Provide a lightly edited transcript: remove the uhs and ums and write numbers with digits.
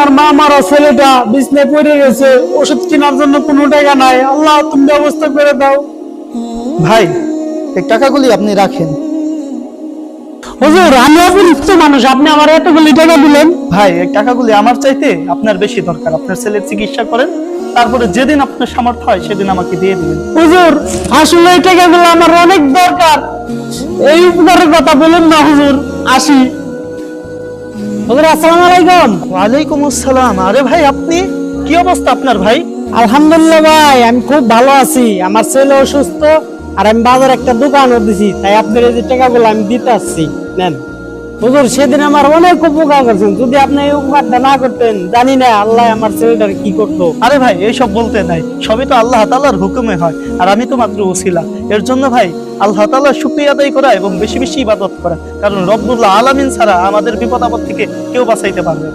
আমার মা মারা ছেলেটা বিছনায় পড়ে গেছে, ওষুধ কেনার জন্য কোনো টাকা নাই। আল্লাহ তুমি ব্যবস্থা করে দাও। ভাই এই টাকাগুলি আপনি রাখেন। হুজুর আমি অপরিচিত মানুষ, আপনি আমার এতগুলি টাকা দিলেন। ভাই এই টাকাগুলি আমার চাইতে আপনার বেশি দরকার। আপনার ছেলের চিকিৎসা করেন, তারপরে যেদিন আপনার সামর্থ্য হয় সেদিন আমাকে দিয়ে দিবেন। হুজুর আসলে এই টাকাগুলো আমার অনেক দরকার, এই উপকারের কথা বলেন না হুজুর। আসি। হুজুর আসসালামু আলাইকুম। ওয়ালাইকুম আসসালাম। আরে ভাই আপনি, কি অবস্থা আপনার ভাই? আলহামদুলিল্লাহ ভাই, আমি খুব ভালো আছি। আমার ছেলে অসুস্থ, আর আমি বাজারে একটা দোকানও দিছি, তাই আপনার এই যে টাকাগুলো আমি দিতে আসছি, নেন। হুজুর সেদিন আমার অনেক উপকার করছেন, যদি আপনি এই উপকারটা না করতেন জানি না আল্লাহ আমার ছেলেটার কি করতো। আরে ভাই এইসব বলতে নাই, সবই তো আল্লাহ তাআলার হুকুমে হয়, আর আমি তো মাত্র ওসিলা। এর জন্য ভাই আল্লাহ তাআলার শুকরিয়া আদায় করা এবং বেশি বেশি ইবাদত করা, কারণ রব্বুল আলামিন ছাড়া আমাদের বিপদ আপদ থেকে কেউ বাঁচাইতে পারবে না।